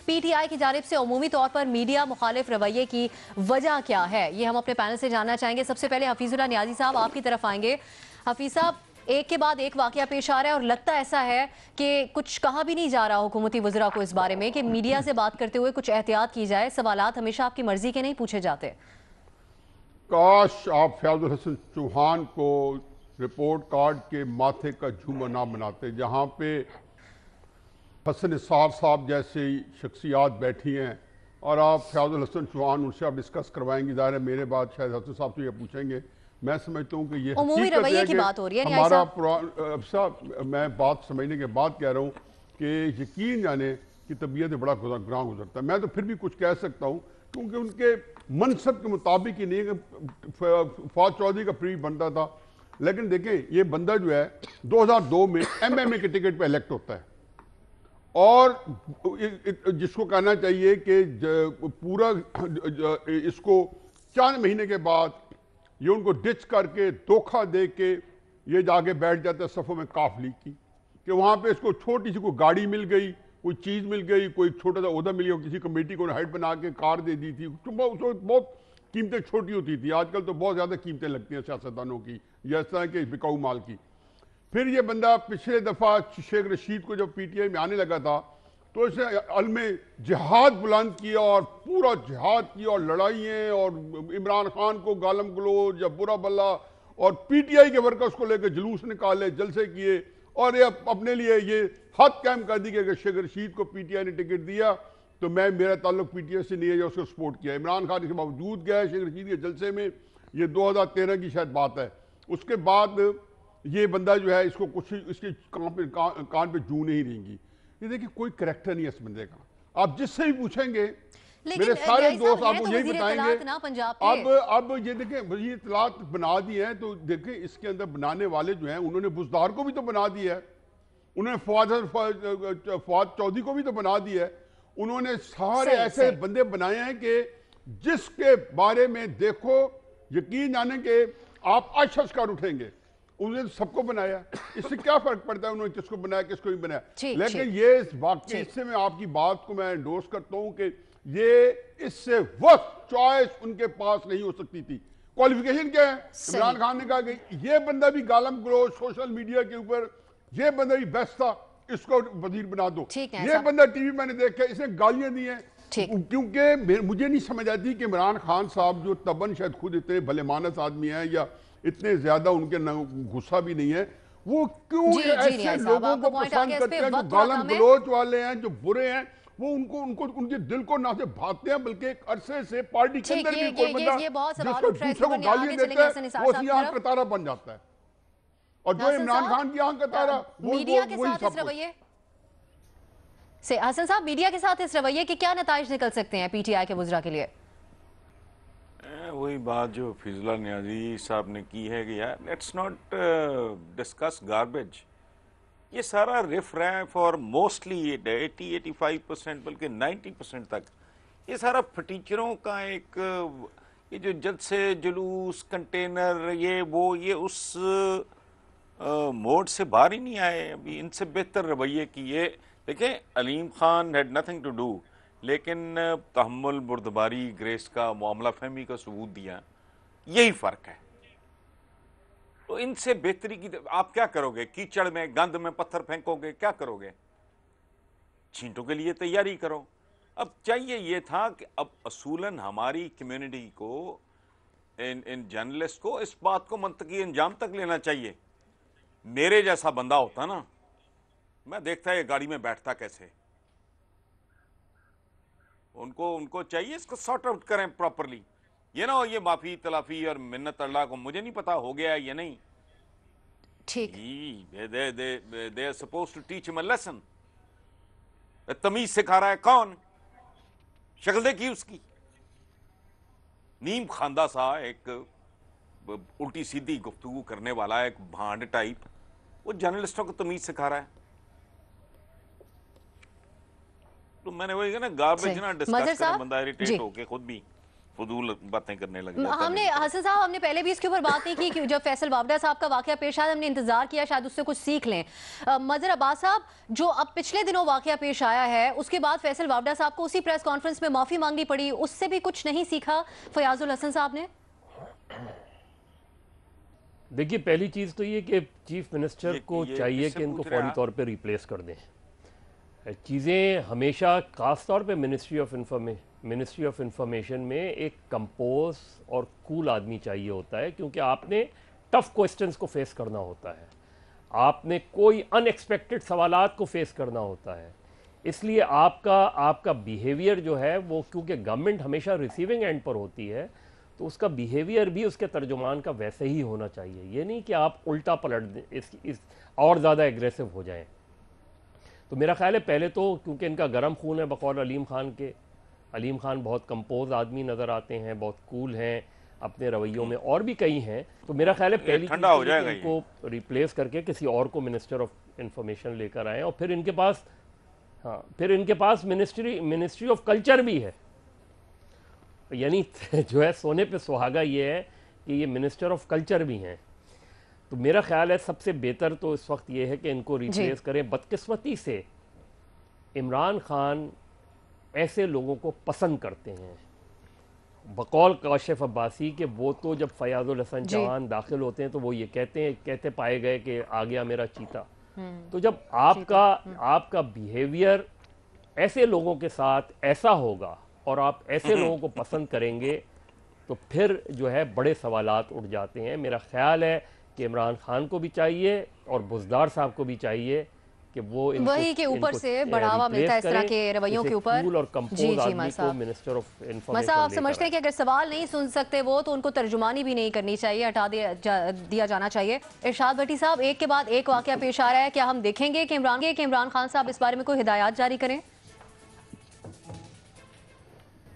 Speaker 1: پی ٹی آئی کی جانب سے عمومی طور پر میڈیا مخالف رویے کی وجہ کیا ہے، یہ ہم اپنے پینل سے جاننا چاہیں گے۔ سب سے پہلے حفیظ اللہ نیازی صاحب آپ کی طرف آئیں گے۔ حفیظ صاحب، ایک کے بعد ایک واقعہ پیش آ رہا ہے اور لگتا ایسا ہے کہ کچھ کہا بھی نہیں جا رہا حکومتی وزراء کو اس بارے میں کہ میڈیا سے بات کرتے ہوئے کچھ احتیاط کی جائے، سوالات ہمیشہ آپ کی مرضی کے نہیں پوچھے جاتے۔
Speaker 8: کاش آپ فیاض الحسن چوہان کو رپورٹ کارڈ کے ماتھے کا جھومر نہ بناتے، جہاں پہ حسن نثار صاحب جیسے شخصیات بیٹھی ہیں اور آپ فیاض الحسن چوہان ان سے آپ ڈسکس کروائیں گے۔ ظاہر ہے میرے بعد شاید حسن صاحب سے یہ پوچھیں گے۔ میں سمجھتا ہوں کہ یہ
Speaker 1: عمومی رویے کی بات ہو رہی ہے
Speaker 8: ہمارا صاحب، میں بات سمجھنے کے بعد کہہ رہا ہوں کہ یقین جانے کی طبیعت بڑا گراں گزرتا ہے۔ میں تو پھر بھی کچھ کہہ سکتا ہوں کیونکہ ان کے منصب کے مطابق ہی نہیں کہ فواد چودھری کا پری بنتا تھا، لیکن دیکھیں یہ بندہ جو ہے 2002 میں ایم ایم اے کے ٹکٹ پہ الیکٹ ہوتا ہے اور جس کو کہنا چاہیے کہ پورا اس کو چند مہینے کے بعد یہ ان کو ڈچ کر کے دھوکہ دے کے یہ جا کے بیٹھ جاتا ہے صفوں میں کاف لیگ کی، کہ وہاں پہ اس کو چھوٹی سی کوئی گاڑی مل گئی، کوئی چیز مل گئی، کوئی چھوٹا سا عہدہ مل گیا، کسی کمیٹی کو ہیڈ بنا کے کار دے دی تھی۔ اس وقت بہت قیمتیں چھوٹی ہوتی تھی، آج کل تو بہت زیادہ قیمتیں لگتی ہیں سیاستدانوں کی یا اس طرح کے بکاؤ مال کی۔ پھر یہ بندہ پچھلے دفعہ شیخ رشید کو جب پی ٹی آئی میں آنے لگا تھا تو اس نے علم جہاد بلند کیا اور پورا جہاد کیا اور لڑائیاں اور عمران خان کو گالم گلوچ یا برا بلا اور پی ٹی آئی کے ورکرز کو لے کے جلوس نکالے، جلسے کیے اور یہ اپنے لیے یہ حد قائم کر دی کہ اگر شیخ رشید کو پی ٹی آئی نے ٹکٹ دیا تو میرا تعلق پی ٹی آئی سے نہیں ہے، یا اس کو سپورٹ کیا۔ عمران خان اس کے باوجود گیا ہے شیخ رشید کے جلسے میں، یہ 2013 کی شاید بات ہے۔ اس کے بعد یہ بندہ جو ہے اس کو کچھ اس کے کان پہ جو نہیں رہیں گی۔ یہ دیکھیں کوئی کریکٹر نہیں ہے اس بندے کا، آپ جس سے بھی پوچھیں گے میرے سارے دوست آپ کو یہی بتائیں گے۔ اب یہ دیکھیں وزیر اطلاعات بنا دی ہے تو دیکھیں اس کے اندر بنانے والے جو ہیں انہوں نے بزدار کو بھی تو بنا دیا ہے، انہوں نے فواد چودھری کو بھی تو بنا دیا ہے، انہوں نے سارے ایسے بندے بنائے ہیں کہ جس کے بارے میں دیکھو یقین جانے کہ آپ اشش کر اٹھیں گے۔ انہوں نے سب کو بنایا، اس سے کیا فرق پڑتا ہے انہوں نے کس کو بنایا کس کو نہیں بنایا۔ لیکن یہ واقعی اس سے میں آپ کی بات کو میں انڈورس کرتا ہوں کہ یہ اس سے وقت چوائس ان کے پاس نہیں ہو سکتی تھی۔ کوالیفیکیشن کیا ہے؟ عمران خان نے کہا کہ یہ بندہ بھی گالم گلوچ سوشل میڈیا کے اوپر، یہ بندہ بھی بیسٹ تھا، اس کو وزیر بنا دو۔ یہ بندہ ٹی وی میں نے دیکھا اس نے گالیاں دی ہیں، کیونکہ مجھے نہیں سمجھ آتی کہ عمران خان صاحب جو طبعاً شاید خود اتنے بھلے مانس آدمی ہیں یا اتنے زیادہ ان کے غصہ بھی نہیں ہے، وہ کیوں ایسے لوگوں کو پسند کرتے ہیں جو گالم گلوچ والے ہیں، جو برے ہیں، وہ ان کے دل کو نہ سے بھاگتے ہیں بلکہ ایک عرصے سے پارٹی کے اندر بھی کوئی بندہ جس کو دوسرے کو گالیاں دیتا ہے وہ اسی آنکھ کا تارا بن جاتا ہے، اور جو عمران خان کی آنکھ کا تارا وہی سب کچھ۔
Speaker 1: حسن صاحب، میڈیا کے ساتھ اس رویے کے کیا نتائج نکل سکتے ہیں پی ٹی آئی کے وزراء کے لیے؟
Speaker 4: وہی بات جو حفیظ اللہ نیازی صاحب نے کی ہے کہ یار لیٹس ناٹ ڈسکس گاربیج۔ یہ سارا ریف ریف اور موسٹلی 80-85% بلکہ 90% تک یہ سارا پھٹیچروں کا ایک یہ جو جلسے جلوس کنٹینر یہ اس موڈ سے باہر ہی نہیں آئے۔ ابھی ان سے بہتر رویے کیے۔ دیکھیں Aleem Khan had nothing to do, لیکن تحمل، بردباری، گریس کا، معاملہ فہمی کا ثبوت دیا، یہی فرق ہے۔ تو ان سے بہتری کی آپ کیا کرو گے؟ کیچڑ میں گند میں پتھر پھینکو گے؟ کیا کرو گے؟ چھینٹوں کے لیے تیاری کرو۔ اب چاہیے یہ تھا کہ اب اصولاً ہماری کمیونٹی کو ان جرنلسٹ کو اس بات کو منطقی انجام تک لینا چاہیے۔ میرے جیسا بندہ ہوتا نا، میں دیکھتا ہے یہ گاڑی میں بیٹھتا کیسے، ان کو چاہیے اس کو سارٹ آؤٹ کریں پراپرلی، یہ نہ ہو یہ معافی تلافی اور منت اللہ کو مجھے نہیں پتا ہو گیا ہے یا نہیں۔
Speaker 1: ٹھیک،
Speaker 4: they are supposed to teach him a lesson۔ تمیز سکھا رہا ہے کون؟ شکل دیکھی اس کی، نیم خواندہ سا ایک الٹی سیدھی گفتگو کرنے والا ایک بھانڈ ٹائپ، وہ جرنلسٹوں کو تمیز سکھا رہا ہے۔ تو میں نے وہی کہا نا، گاربیج نہ ڈسکس کرے بندہ اریٹیٹ ہو کے خود بھی۔ फजूल बातें करने लग जाता है।
Speaker 1: हमने हसन साहब हमने पहले भी इसके ऊपर बात नहीं की कि जब फैसल वावडा साहब का वाकया पेश आया हमने इंतजार किया शायद उससे कुछ सीख लें। मजर अब्बास साहब, जो अब पिछले दिनों वाकया पेश आया है उसके बाद फैसल वावडा साहब को उसी प्रेस कॉन्फ्रेंस में माफी मांगनी पड़ी, उससे भी कुछ नहीं सीखा फयाजुल हसन साहब ने?
Speaker 9: देखिए, पहली चीज़ तो ये कि चीफ मिनिस्टर को चाहिए कि इनको फौरी तौर पे रिप्लेस कर दें। चीज़ें हमेशा ख़ास तौर पे मिनिस्ट्री ऑफ इंफॉर्मेशन में एक कंपोज और कूल आदमी चाहिए होता है, क्योंकि आपने टफ क्वेश्चंस को फेस करना होता है, आपने कोई अनएक्सपेक्टेड सवालात को फेस करना होता है। इसलिए आपका बिहेवियर जो है वो, क्योंकि गवर्नमेंट हमेशा रिसीविंग एंड पर होती है, तो उसका बिहेवियर भी उसके तर्जुमान का वैसे ही होना चाहिए। ये नहीं कि आप उल्टा पलट दें, इस और ज़्यादा एग्रेसिव हो जाएं। तो मेरा ख्याल है पहले तो, क्योंकि इनका गर्म खून है बकौल अलीम खान के, अलीम खान बहुत कंपोज आदमी नज़र आते हैं, बहुत कूल हैं अपने रवैयों में, और भी कई हैं। तो मेरा ख्याल है पहली
Speaker 4: ठंडा हो जाएगा,
Speaker 9: इनको रिप्लेस करके किसी और को मिनिस्टर ऑफ इंफॉर्मेशन लेकर आएँ, और फिर इनके पास मिनिस्ट्री ऑफ कल्चर भी है। यानी जो है सोने पे सुहागा ये है कि ये मिनिस्टर ऑफ कल्चर भी हैं। तो मेरा ख्याल है सबसे बेहतर तो इस वक्त ये है कि इनको रिप्लेस करें। बदकिस्मती से इमरान खान ऐसे लोगों को पसंद करते हैं, बकौल काशिफ अब्बासी के, वो तो जब फयाजुल हसन चौहान दाखिल होते हैं तो वो ये कहते पाए गए कि आ गया मेरा चीता। तो जब आपका बिहेवियर ऐसे लोगों के साथ ऐसा होगा और आप ऐसे लोगों को पसंद करेंगे तो फिर जो है बड़े सवालात उठ जाते हैं। मेरा ख्याल है कि इमरान खान को भी चाहिए और बुज़दार साहब को भी चाहिए कि वो
Speaker 1: वही के ऊपर से बढ़ावा मिलता है इस तरह के रवैयों के ऊपर।
Speaker 9: और कंपोज आदमी को मिनिस्टर ऑफ इंफॉर्मेशन
Speaker 1: आप समझते हैं कि अगर सवाल नहीं सुन सकते वो तो उनको तर्जुमानी भी नहीं करनी चाहिए, हटा दिया जाना चाहिए। इरशाद भट्टी साहब, एक के बाद एक वाकया पेश आ रहा है, क्या हम देखेंगे कि इमरान खान साहब इस बारे में कोई हिदायत जारी करें?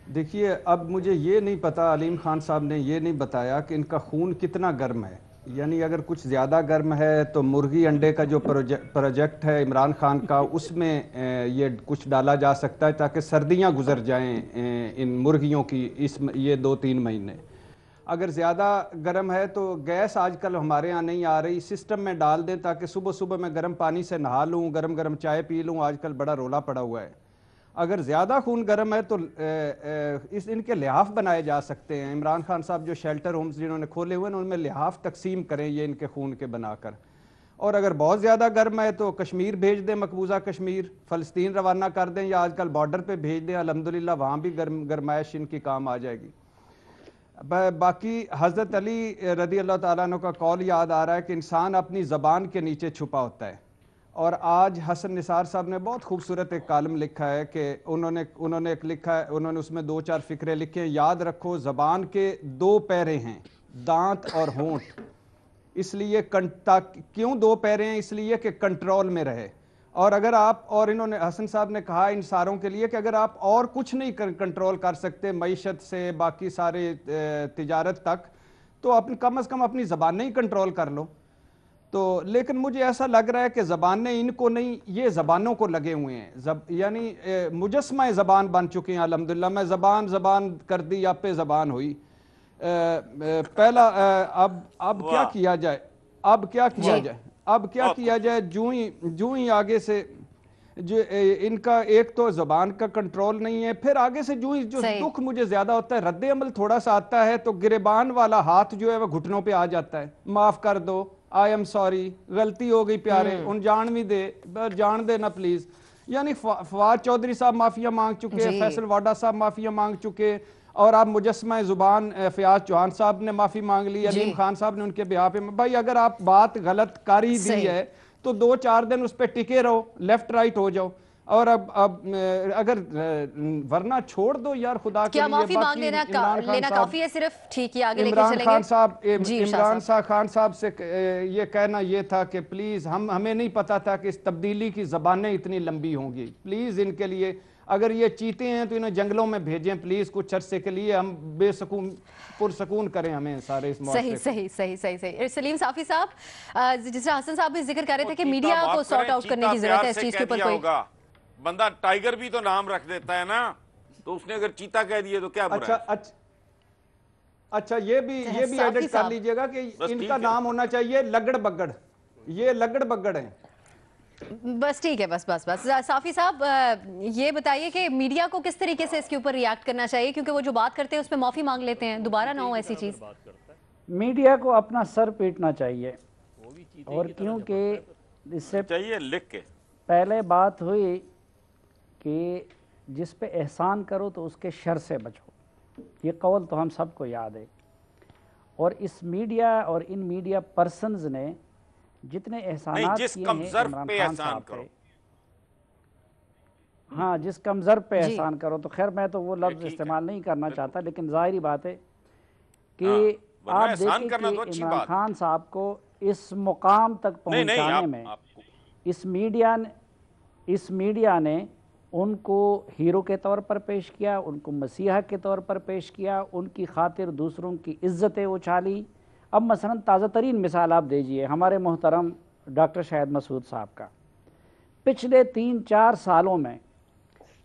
Speaker 6: देखिए, अब मुझे ये नहीं पता, अलीम खान साहब ने ये नहीं बताया कि इनका खून कितना गर्म है। यानी अगर कुछ ज़्यादा गर्म है तो मुर्गी अंडे का जो प्रोजेक्ट है इमरान खान का, उसमें ये कुछ डाला जा सकता है ताकि सर्दियां गुजर जाएं इन मुर्गियों की ये 2-3 महीने। अगर ज़्यादा गर्म है तो गैस आजकल हमारे यहाँ नहीं आ रही, सिस्टम में डाल दें ताकि सुबह सुबह मैं गर्म पानी से नहा लूँ, गरम गरम चाय पी लूँ, आजकल बड़ा रोला पड़ा हुआ है। अगर ज़्यादा खून गर्म है तो इनके लिहाफ बनाए जा सकते हैं। इमरान खान साहब जो शेल्टर होम्स जिन्होंने खोले हुए हैं उनमें लिहाफ तकसीम करें ये इनके खून के बनाकर। और अगर बहुत ज़्यादा गर्म है तो कश्मीर भेज दें, मकबूजा कश्मीर, फ़लस्तीन रवाना कर दें या आजकल बॉर्डर पे भेज दें। अल्हम्दुलिल्लाह वहाँ भी गर्माइश इनकी काम आ जाएगी। बाकी हज़रत अली रज़ी अल्लाह ताला अन्हु का कौल याद आ रहा है कि इंसान अपनी ज़बान के नीचे छुपा होता है। और आज हसन निसार साहब ने बहुत खूबसूरत एक कालम लिखा है कि उन्होंने एक लिखा है, उन्होंने उसमें 2-4 फ़िक्रे लिखे हैं। याद रखो, ज़बान के 2 पैरे हैं, दांत और होंठ। इसलिए क्यों 2 पैरे हैं? इसलिए कि कंट्रोल में रहे। और अगर आप, और इन्होंने हसन साहब ने कहा इन सारों के लिए कि अगर आप और कुछ नहीं कंट्रोल कर सकते, मईशत से बाकी सारे तिजारत तक, तो कम से कम अपनी ज़बानें ही कंट्रोल कर लो। तो लेकिन मुझे ऐसा लग रहा है कि ज़बानें इनको नहीं, ये ज़बानों को लगे हुए हैं। यानी मुजस्मा ज़बान बन चुके हैं। अल्हम्दुलिल्लाह मैं ज़बान कर दी, आप पे ज़बान हुई। पहला अब क्या किया जाए, अब क्या किया जाए? जूं ही आगे से जो इनका एक तो ज़बान का कंट्रोल नहीं है, फिर आगे से जो दुख मुझे ज़्यादा होता है, रद्द अमल थोड़ा सा आता है तो गिरेबान वाला हाथ जो है वह घुटनों पे आ जाता है। माफ़ कर दो, आई एम सॉरी, गलती हो गई प्यारे, उन जान दे ना प्लीज। यानी फवाद चौधरी साहब माफिया मांग चुके, फैसल वाडा साहब माफिया मांग चुके, और आप मुजस्मा जुबान फयाज चौहान साहब ने माफी मांग ली, अलीम खान साहब ने उनके बिहाफ पे। भाई अगर आप बात गलत कर ही दी है तो 2-4 दिन उस पर टिके रहो, लेफ्ट राइट हो जाओ। और अब अगर वरना छोड़ दो यार, खुदा के लिए।
Speaker 1: माफी मांग लेना काफी है सिर्फ? ठीक है, आगे लेके चलेंगे।
Speaker 6: इमरान खान साहब से ये कहना ये था कि प्लीज, हमें नहीं पता था कि इस तब्दीली की ज़बानें इतनी लंबी होंगी। प्लीज इनके लिए, अगर ये चीते हैं तो इन्हें जंगलों में भेजें प्लीज, कुछ अरसे के लिए हम पुरसकून करें हमें सारे इस
Speaker 1: सही सलीम साफी साहब, जिस तरह हसन साहब भी जिक्र कर रहे थे कि मीडिया को सॉर्ट आउट करने की जरूरत है इस चीज के ऊपर। कोई
Speaker 4: बंदा टाइगर भी तो नाम रख देता है ना, तो उसने अगर चीता कह दिया तो क्या बुरा है?
Speaker 6: اچھا یہ بھی ایڈٹ کر لیجئے گا کہ ان کا نام ہونا چاہیے لگڑ بگڑ. یہ لگڑ بگڑ ہیں.
Speaker 1: بس ٹھیک ہے, بس صافی صاحب یہ بتائیے کہ میڈیا کو کس طریقے سے اس کے اوپر ریاکٹ کرنا چاہیے, کیونکہ وہ جو بات کرتے ہیں اس پہ معافی مانگ لیتے ہیں, دوبارہ نہ ہو ایسی چیز.
Speaker 5: میڈیا کو اپنا سر پیٹنا چاہیے, اور کیونکہ اس سے
Speaker 4: چاہیے لکھ کے
Speaker 5: پہلے بات ہوئی کہ جس پہ احسان کرو تو اس کے شر سے بچو, یہ قول تو ہم سب کو یاد ہے. اور اس میڈیا اور ان میڈیا پرسنز نے جتنے احسانات کیے ہیں عمران خان صاحب پہ, ہاں جس کم ضرب پہ احسان کرو, تو خیر میں تو وہ لفظ استعمال نہیں کرنا چاہتا, لیکن ظاہری بات ہے کہ آپ دیکھیں کہ عمران خان صاحب کو اس مقام تک پہنچانے میں اس میڈیا نے ان کو ہیرو کے طور پر پیش کیا, ان کو مسیحا کے طور پر پیش کیا, ان کی خاطر دوسروں کی عزتیں اچھالی. اب مثلا تازہ ترین مثال آپ دیجئے ہمارے محترم ڈاکٹر شاہد مسعود صاحب کا. پچھلے 3-4 سالوں میں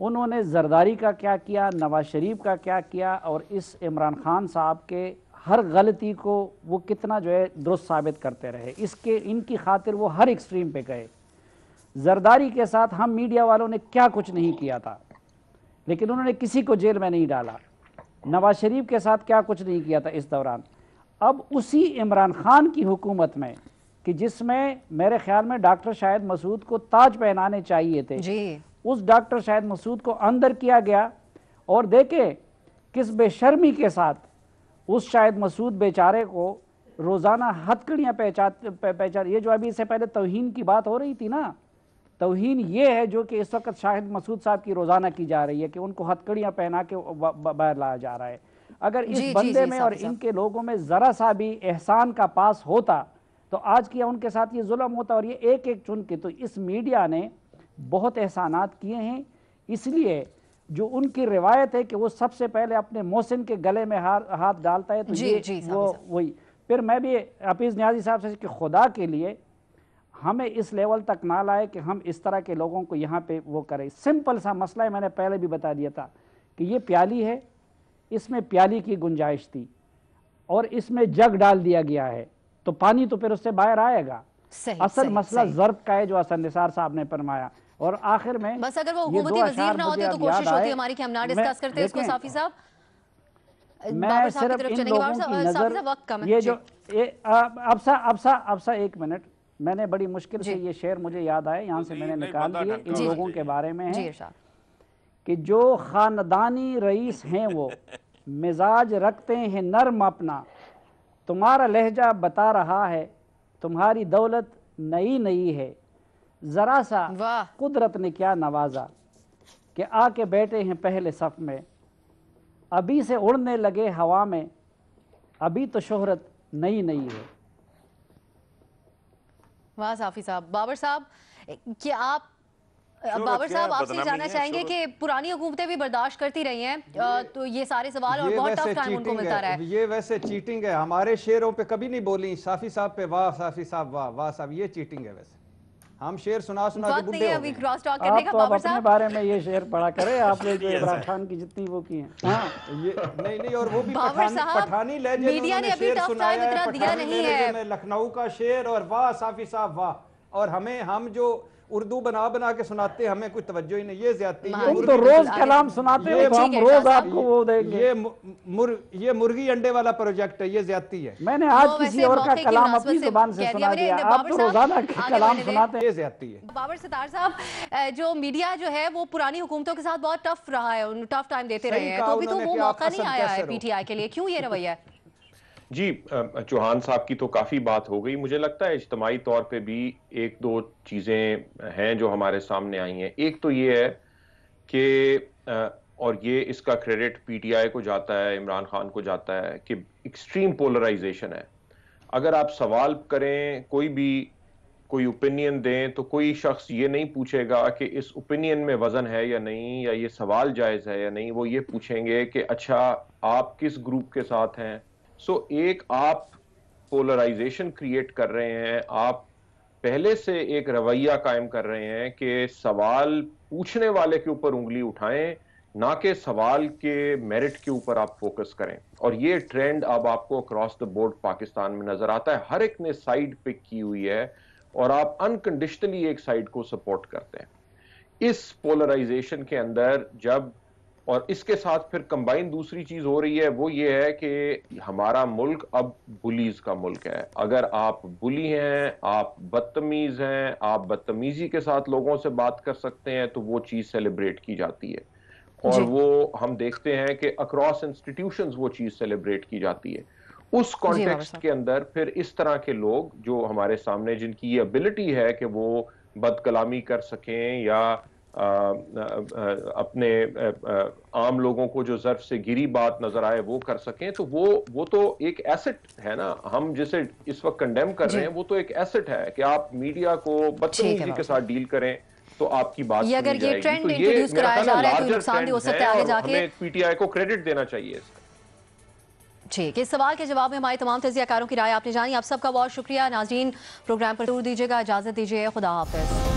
Speaker 5: انہوں نے زرداری کا کیا کیا, نواز شریف کا کیا کیا, اور اس عمران خان صاحب کے ہر غلطی کو وہ کتنا جو ہے درست ثابت کرتے رہے. ان کی خاطر وہ ہر ایکسٹریم پہ گئے. زرداری کے ساتھ ہم میڈیا والوں نے کیا کچھ نہیں کیا تھا, لیکن انہوں نے کسی کو جیل میں نہیں ڈالا. نواز شریف کے ساتھ کیا کچھ نہیں کیا تھا اس دوران. اب اسی عمران خان کی حکومت میں, کہ جس میں میرے خیال میں ڈاکٹر شاہد مسعود کو تاج پہنانے چاہیے تھے, اس ڈاکٹر شاہد مسعود کو اندر کیا گیا, اور دیکھیں کس بے شرمی کے ساتھ اس شاہد مسعود بیچارے کو روزانہ ہتکڑیاں پہچان. یہ جو ابھی سے پہلے توہین کی بات ہو رہی تھی نا, توہین یہ ہے جو کہ اس وقت شاہد مسعود صاحب کی روزانہ کی جا رہی ہے, کہ ان کو ہتکڑیاں پہنا کے باہر لایا جا رہا ہے. اگر اس بندے میں اور ان کے لوگوں میں ذرا سا بھی احسان کا پاس ہوتا تو آج کیا ان کے ساتھ یہ ظلم ہوتا, اور یہ ایک ایک چن کے. تو اس میڈیا نے بہت احسانات کیے ہیں, اس لیے جو ان کی روایت ہے کہ وہ سب سے پہلے اپنے محسن کے گلے میں ہاتھ ڈالتا ہے, تو یہ وہی. پھر میں بھی حفیظ نیازی صاحب سے کہ خدا کے لیے ہمیں اس لیول تک نہ لائے کہ ہم اس طرح کے لوگوں کو یہاں پہ وہ کریں. سمپل سا مسئلہ ہے, میں نے پہلے بھی بتا دیا تھا کہ یہ پیالی ہے, اس میں پیالی کی گنجائش تھی, اور اس میں جگ ڈال دیا گیا ہے, تو پانی تو پھر اس سے باہر آئے گا. اصل مسئلہ ضرب کا ہے جو حسن نثار صاحب نے فرمایا. اور آخر میں
Speaker 1: بس اگر وہ حکومتی وزیر نہ ہوتے تو کوشش ہوتی ہماری کہ ہم نہ ڈسکس کرتے اس کو. صافی صاحب
Speaker 5: میں صرف ان لوگوں کی نظر, یہ جو اب سا ایک منٹ, میں نے بڑی مشکل سے یہ شعر مجھے یاد آئے, یہاں سے میں نے نکال دیے. ان لوگوں کے بارے میں ہے کہ جو خاندانی رئیس ہیں وہ مزاج رکھتے ہیں نرم اپنا, تمہارا لہجہ بتا رہا ہے تمہاری دولت نئی نئی ہے, ذرا سا قدرت نے کیا نوازا کہ آ کے بیٹھے ہیں پہلے صف میں, ابھی سے اڑنے لگے ہوا میں, ابھی تو شہرت نئی نئی ہے.
Speaker 1: واہ صافی صاحب. بابر صاحب کیا آپ آپ سے جاننا چاہیں گے کہ پرانی حکومتیں بھی برداشت کرتی رہی ہیں, تو یہ سارے سوال اور بہت ٹف ٹائم ان کو ملتا رہا ہے.
Speaker 6: یہ ویسے چیٹنگ ہے, ہمارے شعروں پہ کبھی نہیں بولی صافی صاحب پہ واہ صافی صاحب واہ واہ صاحب, یہ چیٹنگ ہے. ویسے ہم شعر سنا کے بڈھے ہو گئے.
Speaker 5: آپ تو اپنے بارے میں یہ شعر پڑھا کرے, آپ نے جو عمران خان کی جتنی وہ کی ہیں.
Speaker 6: نہیں, اور وہ بھی پٹھانی لہجے میں انہوں نے شعر سنایا ہے, پٹھانی لہجے میں لکھنؤ کا شعر, اور واہ صافی صاحب واہ. اور ہم جو اردو بنا کے سناتے ہیں, ہمیں کوئی توجہ ہی نہیں. یہ زیادتی ہے.
Speaker 5: تم تو روز کلام سناتے ہو, تو ہم روز آپ کو وہ دیں گے.
Speaker 6: یہ مرغی انڈے والا پروجیکٹ ہے, یہ زیادتی ہے.
Speaker 5: میں نے آج کسی اور کا کلام اپنی زبان سے سنا دیا, آپ تو روزانہ کلام سناتے ہیں.
Speaker 6: یہ زیادتی ہے.
Speaker 1: بابر ستار صاحب, جو میڈیا جو ہے وہ پرانی حکومتوں کے ساتھ بہت ٹف رہا ہے, ٹف ٹائم دیتے رہے ہیں, تو ابھی تو وہ موقع نہیں آیا ہے پی ٹی آئی کے لیے, کیوں یہ رویہ ہے؟
Speaker 7: جی, چوہان صاحب کی تو کافی بات ہو گئی. مجھے لگتا ہے اجتماعی طور پہ بھی ایک دو چیزیں ہیں جو ہمارے سامنے آئی ہیں. ایک تو یہ ہے کہ, اور یہ اس کا کریڈٹ پی ٹی آئی کو جاتا ہے, عمران خان کو جاتا ہے, کہ ایکسٹریم پولرائزیشن ہے. اگر آپ سوال کریں, کوئی اوپینین دیں, تو کوئی شخص یہ نہیں پوچھے گا کہ اس اوپینین میں وزن ہے یا نہیں, یا یہ سوال جائز ہے یا نہیں. وہ یہ پوچھیں گے کہ اچھا آپ کس گروپ کے ساتھ ہیں. ایک آپ پولرائزیشن کریٹ کر رہے ہیں, آپ پہلے سے ایک رویہ قائم کر رہے ہیں کہ سوال پوچھنے والے کے اوپر انگلی اٹھائیں, ना कि सवाल के मेरिट के ऊपर आप फोकस करें। और ये ट्रेंड अब आपको अक्रॉस द बोर्ड पाकिस्तान में नजर आता है, हर एक ने साइड पिक की हुई है और आप अनकंडीशनली एक साइड को सपोर्ट करते हैं। इस पोलराइजेशन के अंदर जब, और इसके साथ फिर कंबाइन दूसरी चीज हो रही है, वो ये है कि हमारा मुल्क अब बुलीज का मुल्क है। अगर आप बुली हैं, आप बदतमीज हैं, आप बदतमीजी के साथ लोगों से बात कर सकते हैं, तो वो चीज सेलिब्रेट की जाती है। और वो हम देखते हैं कि अक्रॉस इंस्टीट्यूशंस वो चीज सेलिब्रेट की जाती है। उस कॉन्टेक्स्ट के अंदर फिर इस तरह के लोग जो हमारे सामने, जिनकी ये एबिलिटी है कि वो बदकलामी कर सकें या अपने आम लोगों को जो ज़र्फ से गिरी बात नजर आए वो कर सकें, तो वो तो एक एसेट है ना। हम जिसे इस वक्त कंडेम कर रहे हैं वो तो एक एसेट है कि आप मीडिया को बदतमीजी के साथ डील करें तो आपकी बात सुनी
Speaker 1: अगर ये
Speaker 7: जाएगी।
Speaker 1: ट्रेंड
Speaker 7: तो
Speaker 1: इंट्रोड्यूस कराया जा रहा है तो नुकसान भी हो सकता है आगे जाके।
Speaker 7: हमें पीटीआई को क्रेडिट देना चाहिए इसका।
Speaker 1: ठीक, इस सवाल के जवाब में हमारे तमाम तजियाकारों की राय आपने जानी। आप सबका बहुत शुक्रिया। नाज़रीन, प्रोग्राम पर जोर दीजिएगा, इजाजत दीजिए, खुदा हाफिज।